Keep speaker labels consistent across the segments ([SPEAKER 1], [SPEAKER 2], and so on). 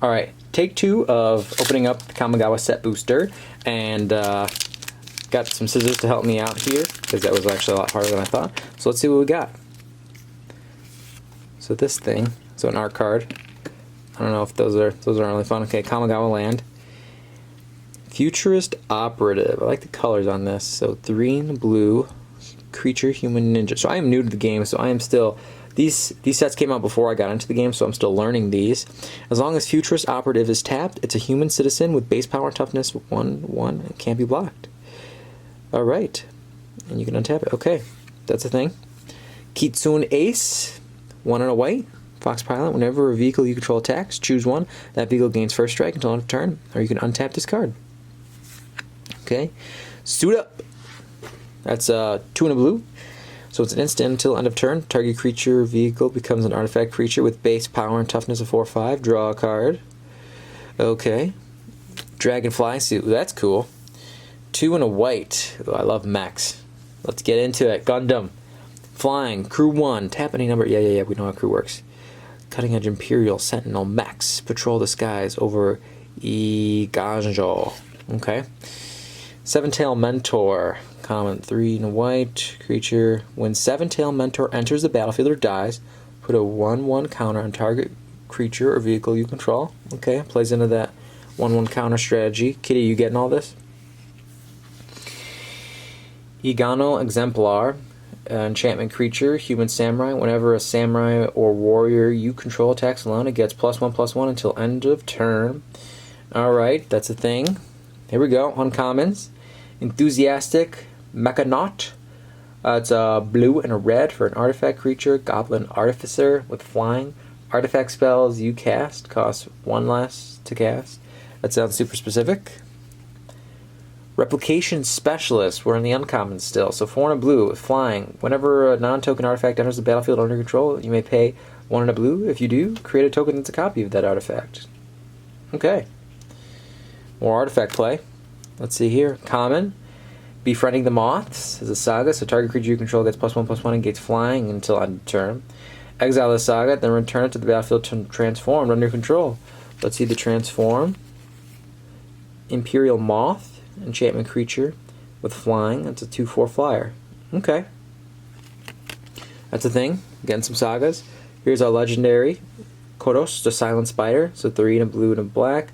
[SPEAKER 1] Alright, take 2 of opening up the Kamigawa set booster, and got some scissors to help me out here, because that was actually a lot harder than I thought. So let's see what we got. So this thing, so an art card. I don't know if those aren't really fun. Okay, Kamigawa land. Futurist Operative. I like the colors on this. So green, blue, creature, human, ninja. So I am new to the game, so I am still... These sets came out before I got into the game, so I'm still learning these. As long as Futurist Operative is tapped, it's a human citizen with base power and toughness 1/1 and can't be blocked. Alright. And you can untap it. Okay. That's a thing. Kitsune Ace. 1 and a white. Fox Pilot. Whenever a vehicle you control attacks, choose one. That vehicle gains first strike until end of turn. Or you can untap this card. Okay. Suit Up. That's 2 and a blue. So it's an instant until end of turn. Target creature vehicle becomes an artifact creature with base power and toughness of 4/5. Draw a card. Okay. Dragonfly suit. That's cool. 2 and a white. Oh, I love mechs. Let's get into it. Gundam. Flying. Crew 1. Tap any number. Yeah. We know how crew works. Cutting Edge Imperial Sentinel mechs. Patrol the skies over Igajo. Okay. Seven-Tail Mentor. Common. 3 and a white. Creature. When Seven-Tail Mentor enters the battlefield or dies, put a 1/1 counter on target creature or vehicle you control. Okay. Plays into that 1/1 counter strategy. Kitty, you getting all this? Igano Exemplar, enchantment creature, human samurai. Whenever a samurai or warrior you control attacks alone, it gets +1/+1 until end of turn. Alright, that's a thing. Here we go, uncommons. Enthusiastic Mechanaut. It's a blue and a red for an artifact creature, Goblin Artificer with flying. Artifact spells you cast cost 1 less to cast. That sounds super specific. Replication Specialist. We're in the uncommon still. So 4 and a blue with flying. Whenever a non-token artifact enters the battlefield under control, you may pay 1 and a blue. If you do, create a token that's a copy of that artifact. Okay. More artifact play. Let's see here. Common. Befriending the Moths is a saga, so target creature you control gets +1/+1 and gains flying until end of turn. Exile the saga, then return it to the battlefield to transform under control. Let's see the transform. Imperial Moth. Enchantment creature with flying. That's a 2/4 flyer. Okay. That's a thing. Getting some sagas. Here's our legendary Kodos, the Silent Spider. So 3 and a blue and a black.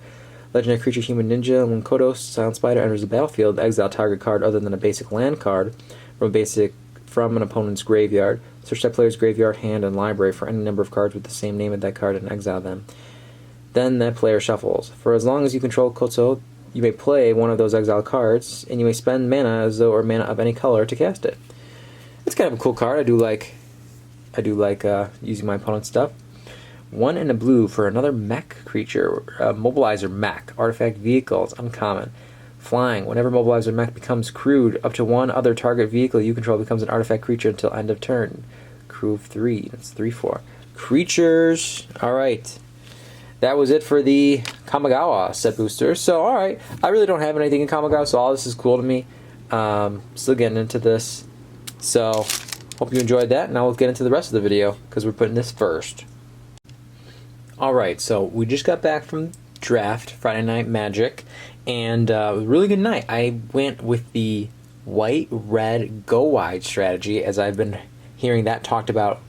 [SPEAKER 1] Legendary creature, human ninja. When Kodos, Silent Spider, enters the battlefield, exile target card other than a basic land card from an opponent's graveyard. Search that player's graveyard, hand, and library for any number of cards with the same name of that card and exile them. Then that player shuffles. For as long as you control Kotso, you may play one of those exiled cards, and you may spend mana as though or mana of any color to cast it. It's kind of a cool card. I do like using my opponent's stuff. 1 and a blue for another mech creature, Mobilizer Mech, artifact vehicles, uncommon. Flying. Whenever Mobilizer Mech becomes crewed, up to 1 other target vehicle you control becomes an artifact creature until end of turn. Crew of 3. That's 3/4. Creatures. Alright. That was it for the Kamigawa set booster. So, alright. I really don't have anything in Kamigawa, so all this is cool to me. Still getting into this. So, hope you enjoyed that, and now we'll get into the rest of the video, because we're putting this first. Alright, so we just got back from draft, Friday Night Magic, and it was a really good night. I went with the white-red go-wide strategy, as I've been hearing that talked about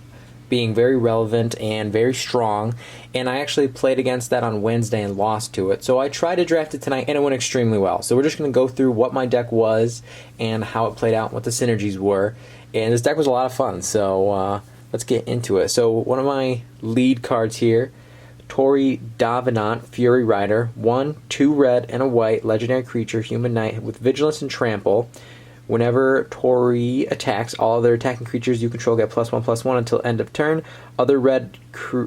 [SPEAKER 1] being very relevant and very strong, and I actually played against that on Wednesday and lost to it. So I tried to draft it tonight, and it went extremely well. So we're just going to go through what my deck was and how it played out, and what the synergies were, and this deck was a lot of fun, so let's get into it. So one of my lead cards here, Tori Davenant, Fury Rider, 1, 2 red and a white, legendary creature, human knight with vigilance and trample. Whenever Tori attacks, all other attacking creatures you control get +1/+1 until end of turn. Other red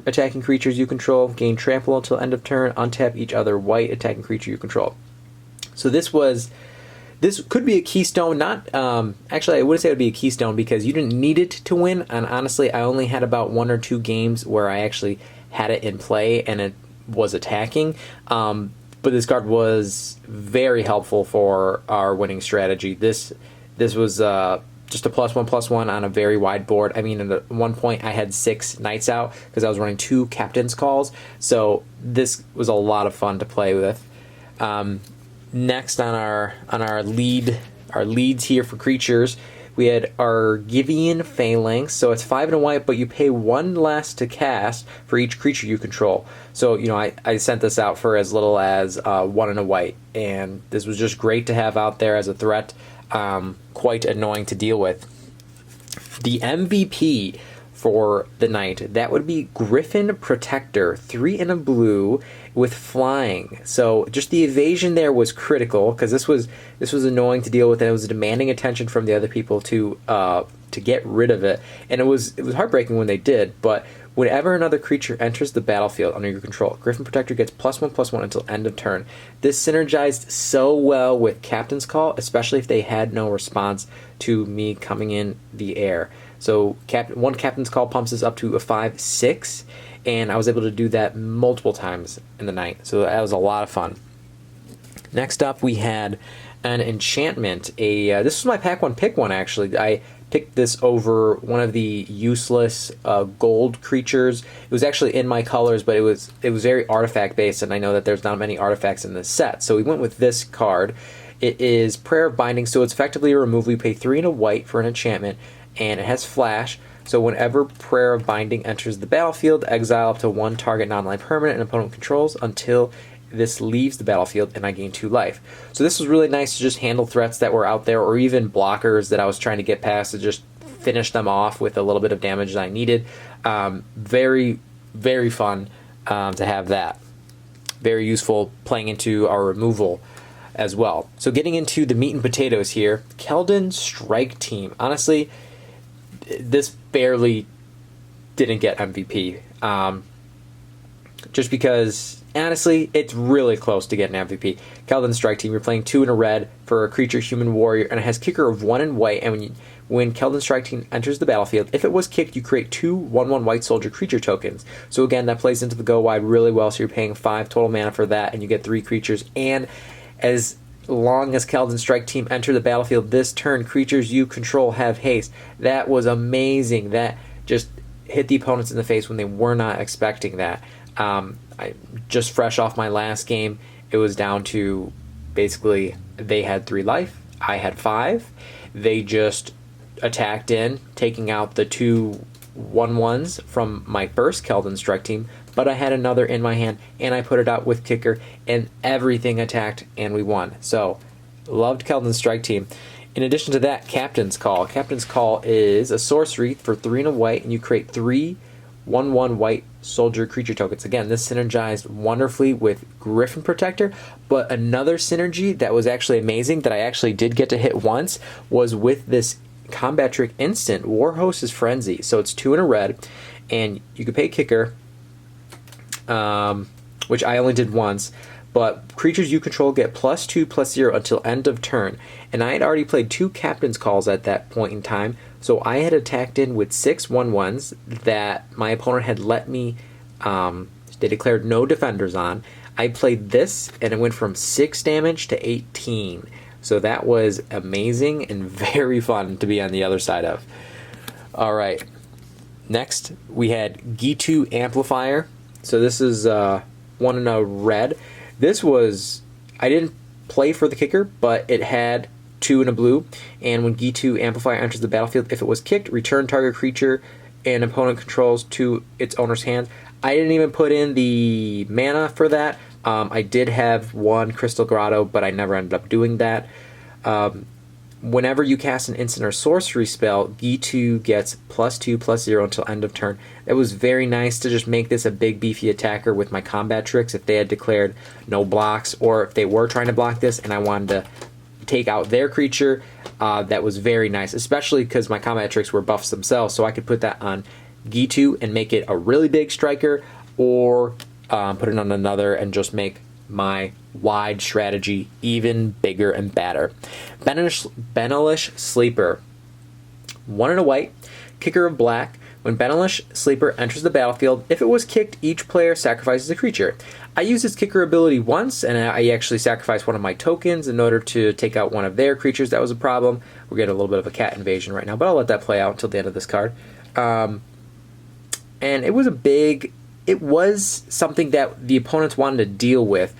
[SPEAKER 1] attacking creatures you control gain trample until end of turn. Untap each other white attacking creature you control. So this could be a keystone. Not actually, I wouldn't say it would be a keystone because you didn't need it to win. And honestly, I only had about 1 or 2 games where I actually had it in play and it was attacking. But this card was very helpful for our winning strategy. This was just a +1/+1 on a very wide board. I mean, at one point I had 6 knights out because I was running 2 captain's calls. So this was a lot of fun to play with. Next on our leads here for creatures, we had Argivian Phalanx. So it's 5 and a white, but you pay 1 less to cast for each creature you control. So, you know, I sent this out for as little as 1 and a white, and this was just great to have out there as a threat. Quite annoying to deal with. The MVP for the night, that would be Griffin Protector, 3 and a blue with flying. So just the evasion there was critical, because this was annoying to deal with, and it was demanding attention from the other people to get rid of it. And it was heartbreaking when they did. But whenever another creature enters the battlefield under your control, Griffin Protector gets +1/+1 until end of turn. This synergized so well with Captain's Call, especially if they had no response to me coming in the air. So one Captain's Call pumps us up to a 5/6, and I was able to do that multiple times in the night. So that was a lot of fun. Next up, we had an enchantment. This was my pack 1 pick one, actually. I picked this over one of the useless gold creatures. It was actually in my colors, but it was very artifact based, and I know that there's not many artifacts in this set. So we went with this card. It is Prayer of Binding, so it's effectively a removal. You pay 3 and a white for an enchantment, and it has flash. So whenever Prayer of Binding enters the battlefield, exile up to 1 target non-life permanent an opponent controls until this leaves the battlefield, and I gain 2 life. So this was really nice to just handle threats that were out there, or even blockers that I was trying to get past, to just finish them off with a little bit of damage that I needed. Very, very fun to have that. Very useful playing into our removal as well. So getting into the meat and potatoes here, Keldon Strike Team. Honestly, this barely didn't get MVP. Just because, honestly, it's really close to getting MVP. Keldon Strike Team, you're playing 2 in a red for a creature human warrior, and it has kicker of 1 in white, and when Keldon Strike Team enters the battlefield, if it was kicked, you create 2 1/1 white soldier creature tokens. So again, that plays into the go wide really well, so you're paying 5 total mana for that, and you get 3 creatures, and as long as Keldon Strike Team enter the battlefield this turn, creatures you control have haste. That was amazing. That just hit the opponents in the face when they were not expecting that. I just fresh off my last game, it was down to basically they had 3 life, I had 5. They just attacked in, taking out the 2 1/1s from my first Keldon Strike Team, but I had another in my hand, and I put it out with kicker, and everything attacked, and we won. So, loved Keldon Strike Team. In addition to that, Captain's Call. Captain's Call is a sorcery for 3 and a white, and you create 3 1/1 white soldier creature tokens. Again, this synergized wonderfully with Griffin Protector, but another synergy that was actually amazing that I actually did get to hit once was with this combat trick instant, Warhost's Frenzy. So it's 2 in a red, and you could pay kicker, which I only did once, but creatures you control get +2/+0 until end of turn. And I had already played 2 Captain's Calls at that point in time, so I had attacked in with 6 1/1s that my opponent had let me, they declared no defenders on. I played this, and it went from 6 damage to 18. So that was amazing and very fun to be on the other side of. All right. Next, we had Gitu Amplifier. So this is 1 in a red. This was, I didn't play for the kicker, but it had 2 in a blue. And when Gitu Amplifier enters the battlefield, if it was kicked, return target creature and opponent controls to its owner's hands. I didn't even put in the mana for that. I did have 1 Crystal Grotto, but I never ended up doing that. Whenever you cast an instant or sorcery spell, Gitu gets +2/+0 until end of turn. It was very nice to just make this a big beefy attacker with my combat tricks if they had declared no blocks, or if they were trying to block this and I wanted to take out their creature. That was very nice, especially because my combat tricks were buffs themselves, so I could put that on Gitu and make it a really big striker, or put it on another and just make my wide strategy even bigger and badder. Benelish Sleeper. 1 in a white, kicker of black. When Benelish Sleeper enters the battlefield, if it was kicked, each player sacrifices a creature. I used its kicker ability once, and I actually sacrificed one of my tokens in order to take out one of their creatures. That was a problem. We're getting a little bit of a cat invasion right now, but I'll let that play out until the end of this card. And it was something that the opponents wanted to deal with.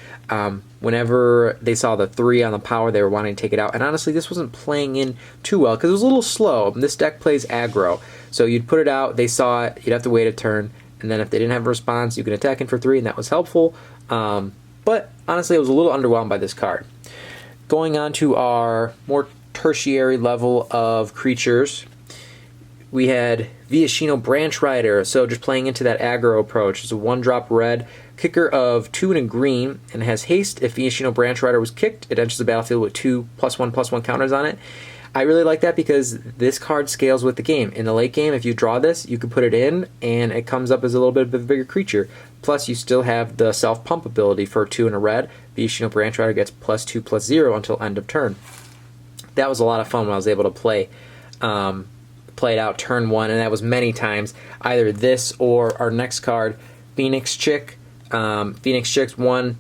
[SPEAKER 1] Whenever they saw the 3 on the power, they were wanting to take it out. And honestly, this wasn't playing in too well because it was a little slow. This deck plays aggro. So you'd put it out, they saw it, you'd have to wait a turn. And then if they didn't have a response, you can attack in for 3, and that was helpful. But honestly, I was a little underwhelmed by this card. Going on to our more tertiary level of creatures, we had Viashino Branch Rider, so just playing into that aggro approach. It's a 1-drop red, kicker of 2 and a green, and it has haste. If Viashino Branch Rider was kicked, it enters the battlefield with 2 +1/+1 counters on it. I really like that because this card scales with the game. In the late game, if you draw this, you can put it in, and it comes up as a little bit of a bigger creature. Plus, you still have the self-pump ability for 2 and a red. Viashino Branch Rider gets +2/+0 until end of turn. That was a lot of fun when I was able to play it out turn 1, and that was many times. Either this or our next card, Phoenix Chick. Phoenix Chick's 1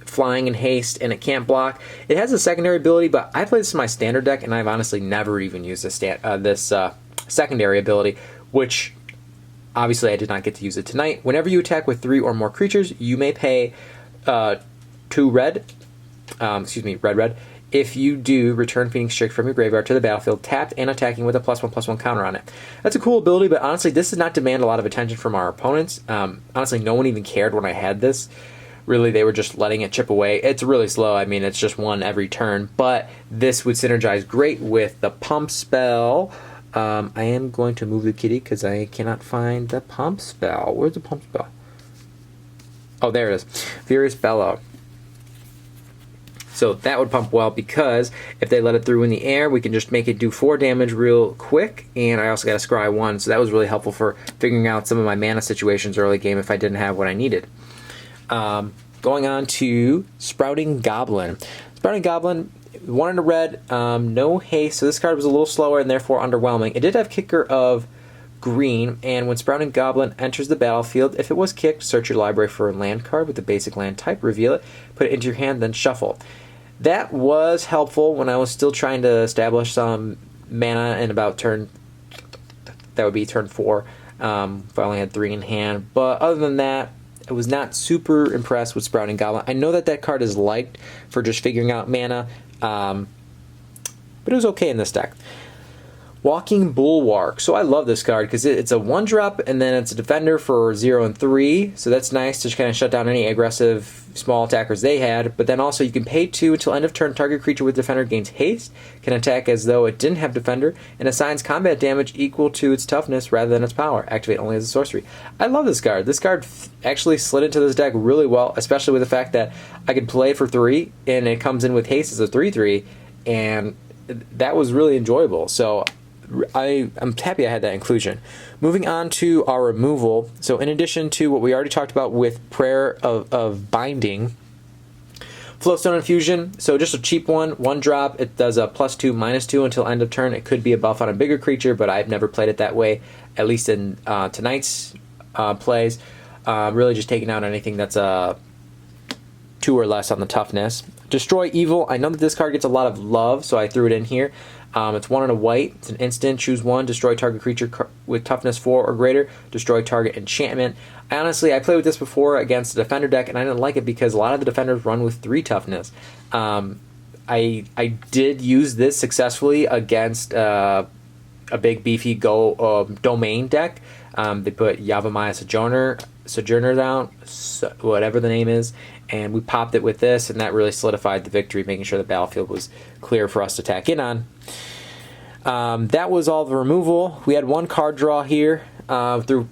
[SPEAKER 1] flying and haste, and it can't block. It has a secondary ability, but I play this in my standard deck, and I've honestly never even used this secondary ability, which obviously I did not get to use it tonight. Whenever you attack with 3 or more creatures, you may pay 2 red. Red. If you do, return Phoenix Chick from your graveyard to the battlefield, tapped and attacking with a +1/+1 counter on it. That's a cool ability, but honestly, this does not demand a lot of attention from our opponents. Honestly, no one even cared when I had this. Really, they were just letting it chip away. It's really slow. I mean, it's just 1 every turn, but this would synergize great with the pump spell. I am going to move the kitty because I cannot find the pump spell. Where's the pump spell? Oh, there it is. Furious Bellow. So that would pump well because if they let it through in the air, we can just make it do 4 damage real quick, and I also got a Scry 1, so that was really helpful for figuring out some of my mana situations early game if I didn't have what I needed. Going on to Sprouting Goblin. Sprouting Goblin, 1 and a red, no haste, so this card was a little slower and therefore underwhelming. It did have kicker of green, and when Sprouting Goblin enters the battlefield, if it was kicked, search your library for a land card with the basic land type, reveal it, put it into your hand, then shuffle. That was helpful when I was still trying to establish some mana in about turn 4, if I only had 3 in hand. But other than that, I was not super impressed with Sprouting Goblin. I know that card is liked for just figuring out mana, but it was okay in this deck. Walking Bulwark. So I love this card because it's a 1-drop, and then it's a defender for 0 and 3. So that's nice to kind of shut down any aggressive small attackers they had. But then also you can pay 2 until end of turn. Target creature with defender gains haste, can attack as though it didn't have defender, and assigns combat damage equal to its toughness rather than its power. Activate only as a sorcery. I love this card. This card actually slid into this deck really well, especially with the fact that I could play for 3, and it comes in with haste as a 3/3, and that was really enjoyable. So I'm happy I had that inclusion. Moving on to our removal. So in addition to what we already talked about with Prayer of Binding, Flowstone Infusion, so just a cheap 1-drop. It does a +2/-2 until end of turn. It could be a buff on a bigger creature, but I've never played it that way, at least in tonight's plays. Really just taking out anything that's a 2 or less on the toughness. Destroy Evil. I know that this card gets a lot of love, so I threw it in here. It's 1 and a white. It's an instant. Choose 1. Destroy target creature with toughness 4 or greater. Destroy target enchantment. I played with this before against a defender deck, and I didn't like it because a lot of the defenders run with 3 toughness. I did use this successfully against a big beefy domain deck. They put Yavimaya Sojourner down, whatever the name is, and we popped it with this, and that really solidified the victory, making sure the battlefield was clear for us to attack in on. That was all the removal. We had 1 card draw here through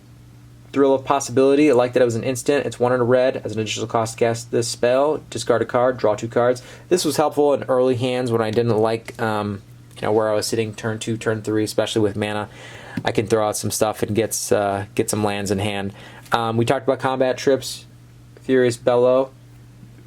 [SPEAKER 1] Thrill of Possibility. I like that it was an instant. It's 1 and a red. As an additional cost to cast this spell, discard a card, draw 2 cards. This was helpful in early hands when I didn't like where I was sitting turn 2, turn 3, especially with mana. I can throw out some stuff and get some lands in hand. We talked about combat trips. Furious Bellow.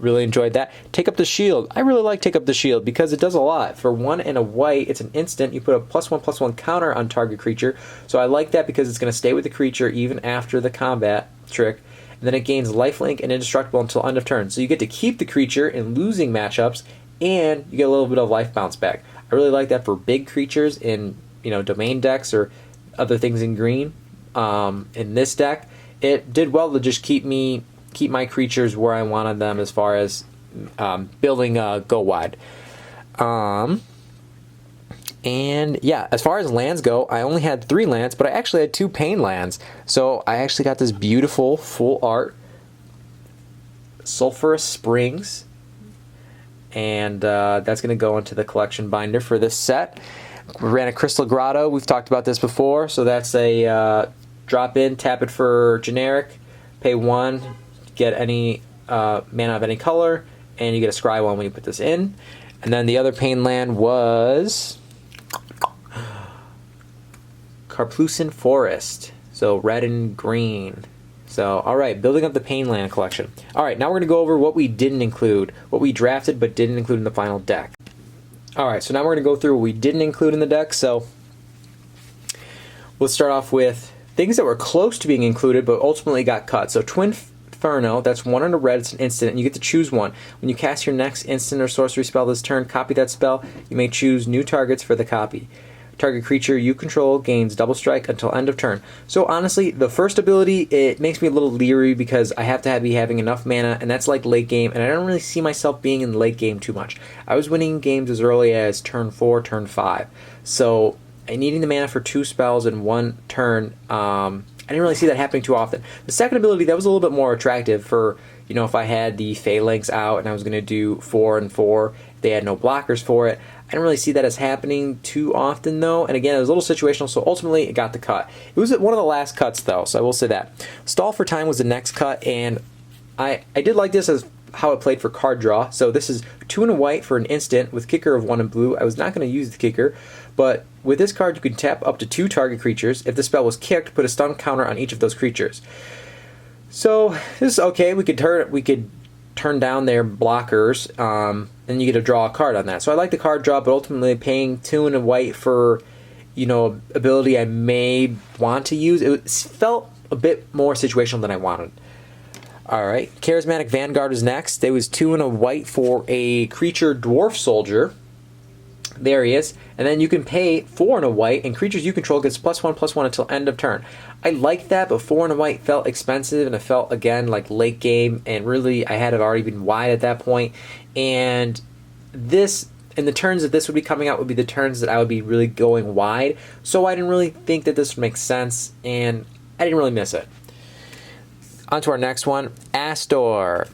[SPEAKER 1] really enjoyed that. Take Up the Shield. I really like Take Up the Shield because it does a lot. For 1 and a white, it's an instant. You put a +1/+1 counter on target creature. So I like that because it's going to stay with the creature even after the combat trick. And then it gains lifelink and indestructible until end of turn. So you get to keep the creature in losing matchups, and you get a little bit of life bounce back. I really like that for big creatures in domain decks or other things in green. In this deck, it did well to just keep my creatures where I wanted them as far as building go wide. And yeah, as far as lands go, I only had 3 lands, but I actually had 2 pain lands. So I actually got this beautiful full art Sulphurous Springs, and that's going to go into the collection binder for this set. We ran a Crystal Grotto. We've talked about this before. So that's a drop in, tap it for generic, pay 1, get any mana of any color, and you get a scry 1 when you put this in. And then the other pain land was Karplusan Forest. So red and green. So, alright, building up the pain land collection. Alright, now we're going to go over what we didn't include, what we drafted but didn't include in the final deck. Alright, so now we're going to go through what we didn't include in the deck. So, let's start off with things that were close to being included but ultimately got cut. So, Twin Inferno, that's 1 on a red, it's an instant, and you get to choose one. When you cast your next instant or sorcery spell this turn, copy that spell. You may choose new targets for the copy. Target creature you control gains double strike until end of turn. So honestly, the first ability, it makes me a little leery because I have to be having enough mana, and that's like late game, and I don't really see myself being in late game too much. I was winning games as early as turn 4, turn 5. So needing the mana for 2 spells in 1 turn, I didn't really see that happening too often. The second ability, that was a little bit more attractive for, if I had the Phalanx out and I was going to do 4 and 4, they had no blockers for it. I didn't really see that as happening too often, though. And again, it was a little situational, so ultimately it got the cut. It was one of the last cuts, though, so I will say that. Stall for Time was the next cut, and I did like this as how it played for card draw. So this is 2 and a white for an instant with kicker of 1 and blue. I was not going to use the kicker, but with this card you can tap up to 2 target creatures. If the spell was kicked, put a stun counter on each of those creatures. So this is okay. We could turn down their blockers, and you get to draw a card on that. So I like the card draw, but ultimately paying 2 and a white for, ability I may want to use, it felt a bit more situational than I wanted. Alright, Charismatic Vanguard is next. It was 2 and a white for a creature Dwarf Soldier. There he is. And then you can pay 4 and a white, and creatures you control gets +1/+1 until end of turn. I like that, but 4 and a white felt expensive, and it felt, again, like late game, and really, I had already been wide at that point. And the turns that this would be coming out would be the turns that I would be really going wide, so I didn't really think that this would make sense, and I didn't really miss it. On to our next one, Astor,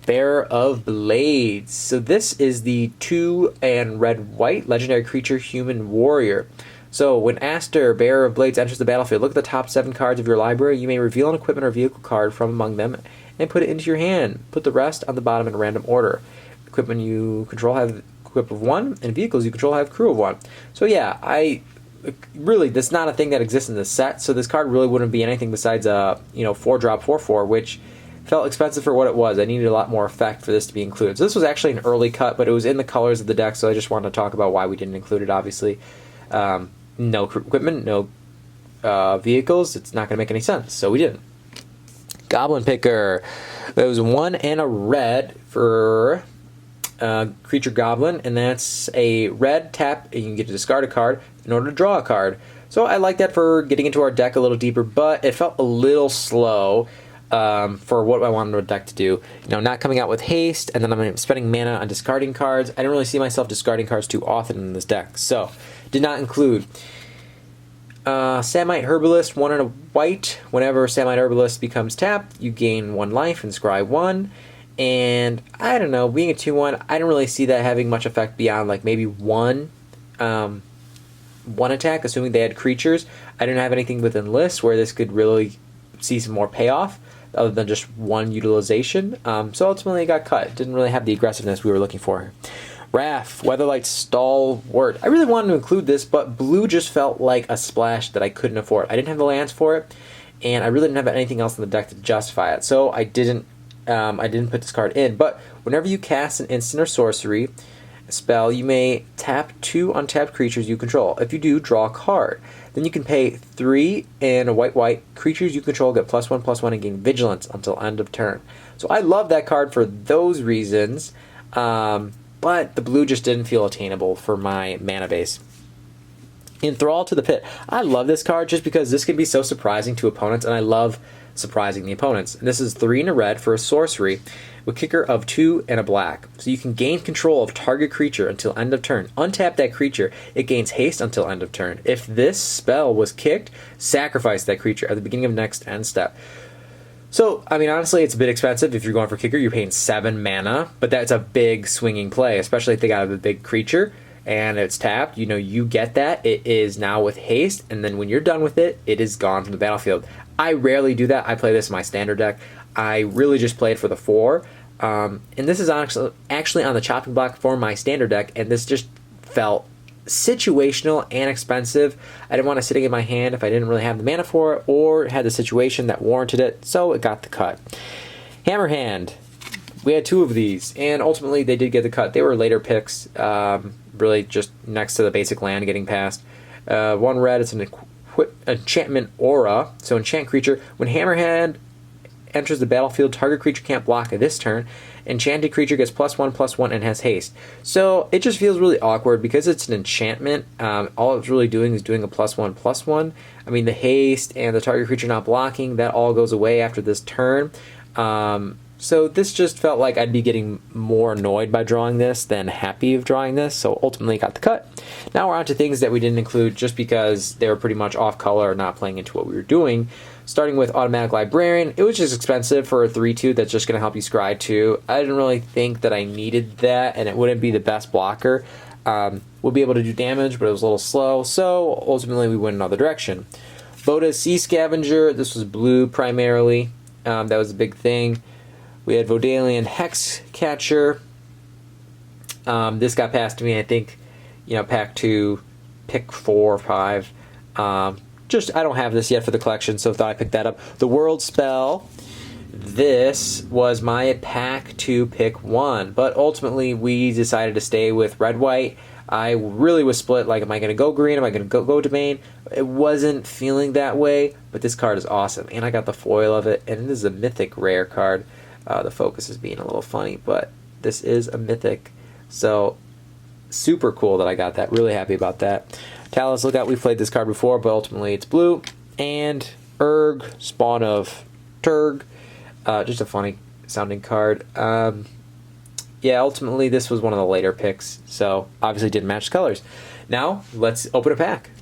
[SPEAKER 1] Bearer of Blades. So this is the 2 and red-white legendary creature human warrior. So when Astor, Bearer of Blades, enters the battlefield, look at the top 7 cards of your library. You may reveal an equipment or vehicle card from among them and put it into your hand. Put the rest on the bottom in random order. Equipment you control have equip of 1, and vehicles you control have crew of 1. So yeah, really, that's not a thing that exists in this set, so this card really wouldn't be anything besides a 4-drop 4/4, which felt expensive for what it was. I needed a lot more effect for this to be included. So this was actually an early cut, but it was in the colors of the deck, so I just wanted to talk about why we didn't include it, obviously. No equipment, no vehicles, it's not going to make any sense, so we didn't. Goblin Picker. That was 1 and a red for creature Goblin, and that's a red tap, and you can get to discard a card in order to draw a card. So I like that for getting into our deck a little deeper, but it felt a little slow for what I wanted our deck to do. Not coming out with haste, and then I'm spending mana on discarding cards. I didn't really see myself discarding cards too often in this deck, so did not include. Samite Herbalist, 1 and a white. Whenever Samite Herbalist becomes tapped, you gain 1 life and scry 1. And I don't know, being a 2/1, I didn't really see that having much effect beyond like maybe one attack, assuming they had creatures. I didn't have anything with Enlist where this could really see some more payoff other than just 1 utilization. So ultimately it got cut. It didn't really have the aggressiveness we were looking for. Wrath, Weatherlight Stalwart. I really wanted to include this, but blue just felt like a splash that I couldn't afford. I didn't have the lands for it, and I really didn't have anything else in the deck to justify it, so I didn't I didn't put this card in, but whenever you cast an instant or sorcery spell, you may tap 2 untapped creatures you control. If you do, draw a card. Then you can pay 3 and a white creatures you control get +1/+1 and gain vigilance until end of turn. So I love that card for those reasons, but the blue just didn't feel attainable for my mana base. Enthrall to the Pit. I love this card just because this can be so surprising to opponents, and I love surprising the opponents. And this is 3 and a red for a sorcery with kicker of 2 and a black. So you can gain control of target creature until end of turn. Untap that creature. It gains haste until end of turn. If this spell was kicked, sacrifice that creature at the beginning of next end step. So, I mean, honestly, it's a bit expensive. If you're going for kicker, you're paying 7 mana, but that's a big swinging play, especially if they got a big creature and it's tapped. You know, you get that. It is now with haste, and then when you're done with it, it is gone from the battlefield. I rarely do that. I play this in my standard deck. I really just play it for the 4. And this is actually on the chopping block for my standard deck, and this just felt situational and expensive. I didn't want it sitting in my hand if I didn't really have the mana for it, or had the situation that warranted it, so it got the cut. Hammerhand. We had 2 of these, and ultimately they did get the cut. They were later picks, really just next to the basic land getting past. 1 red, it's an enchantment aura. So enchant creature. When Hammerhand enters the battlefield, target creature can't block this turn. Enchanted creature gets +1/+1 and has haste. So it just feels really awkward because it's an enchantment. All it's really doing is doing a +1/+1. I mean, the haste and the target creature not blocking, that all goes away after this turn. So this just felt like I'd be getting more annoyed by drawing this than happy of drawing this, so ultimately got the cut. Now we're on to things that we didn't include just because they were pretty much off color or not playing into what we were doing. Starting with Automatic Librarian, it was just expensive for a 3/2 that's just going to help you scry 2. I didn't really think that I needed that, and it wouldn't be the best blocker. We'll be able to do damage, but it was a little slow, so ultimately we went another direction. Voda's Sea Scavenger, this was blue primarily. That was a big thing. We had Vodalian Hex Catcher. This got passed to me, I think, pack 2, pick 4 or 5. I don't have this yet for the collection, so thought I'd pick that up. The World Spell. This was my pack 2, pick 1, but ultimately we decided to stay with red-white. I really was split, like, am I going to go green, am I going to go domain? It wasn't feeling that way, but this card is awesome, and I got the foil of it, and it is a mythic rare card. The focus is being a little funny, but this is a mythic, so super cool that I got that. Really happy about that. Talos Lookout, we've played this card before, but ultimately it's blue. And Urg, Spawn of Turg, just a funny sounding card. Yeah, ultimately this was one of the later picks, so obviously didn't match the colors. Now, let's open a pack.